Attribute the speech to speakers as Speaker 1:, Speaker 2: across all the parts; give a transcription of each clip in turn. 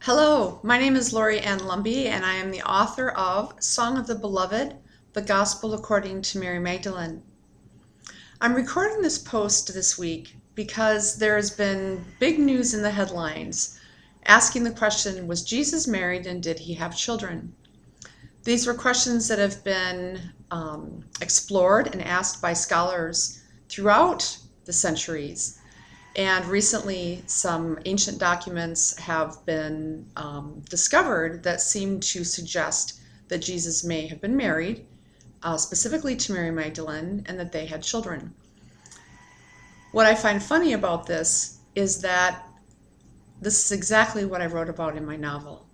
Speaker 1: Hello, my name is Lauri Ann Lumby, and I am the author of Song of the Beloved, the Gospel according to Mary Magdalene. I'm recording this post this week because there has been big news in the headlines asking the question, was Jesus married and did he have children? These were questions that have been explored and asked by scholars throughout the centuries. And recently, some ancient documents have been discovered that seem to suggest that Jesus may have been married, specifically to Mary Magdalene, and that they had children. What I find funny about this is that this is exactly what I wrote about in my novel.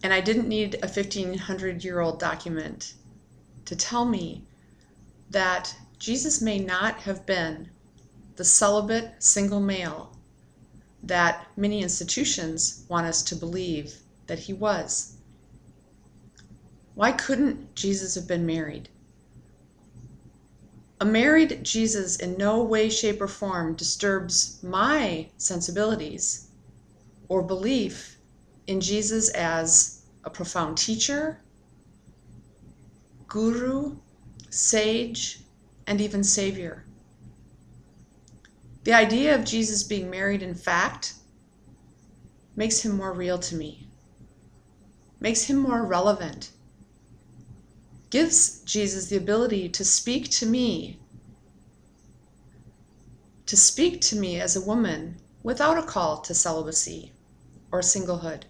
Speaker 1: And I didn't need a 1,500-year-old document to tell me that Jesus may not have been the celibate single male that many institutions want us to believe that he was. Why couldn't Jesus have been married? A married Jesus in no way, shape, or form disturbs my sensibilities or belief in Jesus as a profound teacher, guru, sage, and even savior. The idea of Jesus being married, in fact, makes him more real to me, makes him more relevant, gives Jesus the ability to speak to me as a woman without a call to celibacy or singlehood.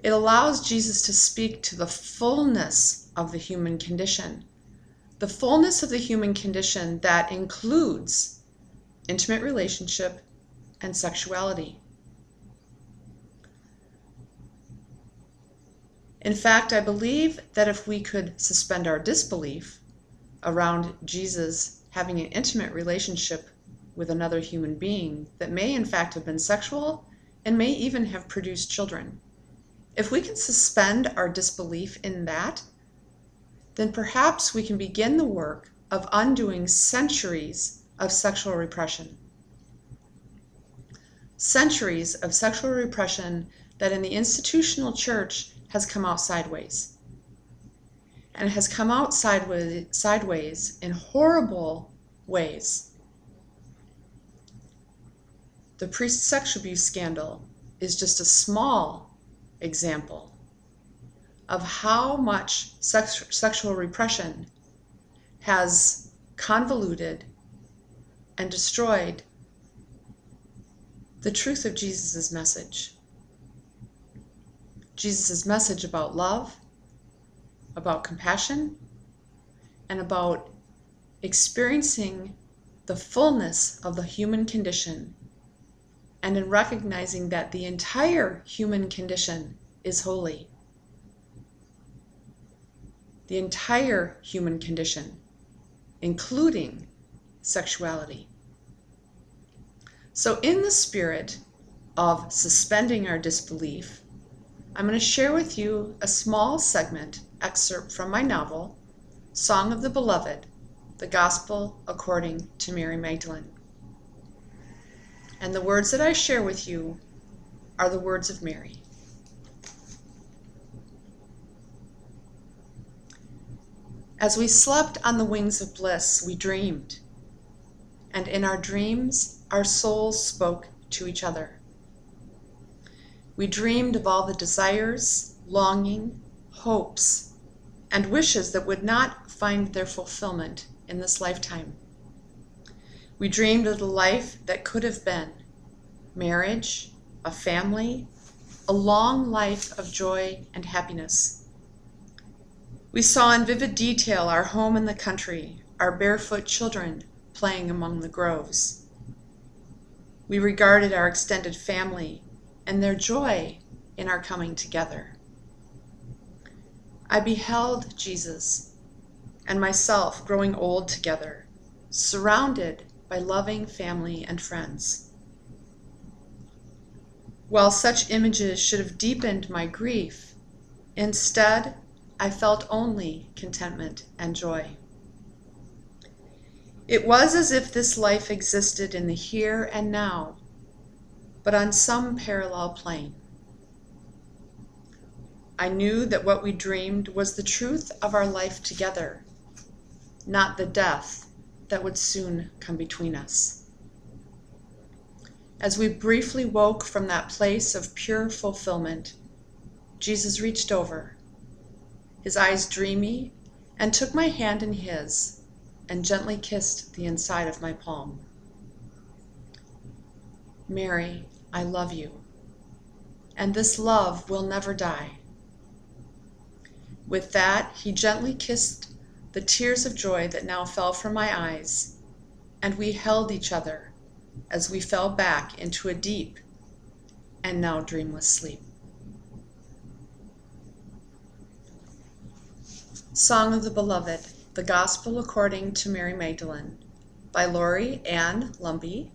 Speaker 1: It allows Jesus to speak to the fullness of the human condition, the fullness of the human condition that includes intimate relationship and sexuality. In fact, I believe that if we could suspend our disbelief around Jesus having an intimate relationship with another human being that may in fact have been sexual and may even have produced children, if we can suspend our disbelief in that, then perhaps we can begin the work of undoing centuries of sexual repression. Centuries of sexual repression that in the institutional church has come out sideways. And it has come out sideways in horrible ways. The priest sex abuse scandal is just a small example of how much sexual repression has convoluted and destroyed the truth of Jesus' message. Jesus' message about love, about compassion, and about experiencing the fullness of the human condition, and in recognizing that the entire human condition is holy. The entire human condition, including sexuality. So in the spirit of suspending our disbelief, I'm going to share with you a small excerpt from my novel, Song of the Beloved, the Gospel according to Mary Magdalene. And the words that I share with you are the words of Mary. As we slept on the wings of bliss, we dreamed, and in our dreams, our souls spoke to each other. We dreamed of all the desires, longing, hopes, and wishes that would not find their fulfillment in this lifetime. We dreamed of the life that could have been marriage, a family, a long life of joy and happiness. We saw in vivid detail our home in the country, our barefoot children playing among the groves. We regarded our extended family and their joy in our coming together. I beheld Jesus and myself growing old together, surrounded by loving family and friends. While such images should have deepened my grief, instead, I felt only contentment and joy. It was as if this life existed in the here and now, but on some parallel plane. I knew that what we dreamed was the truth of our life together, not the death that would soon come between us. As we briefly woke from that place of pure fulfillment, Jesus reached over, his eyes dreamy, and took my hand in his and gently kissed the inside of my palm. Mary, I love you, and this love will never die. With that, he gently kissed the tears of joy that now fell from my eyes, and we held each other as we fell back into a deep and now dreamless sleep. Song of the Beloved, the Gospel According to Mary Magdalene, by Lauri Ann Lumby,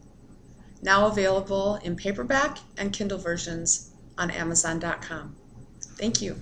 Speaker 1: now available in paperback and Kindle versions on Amazon.com. Thank you.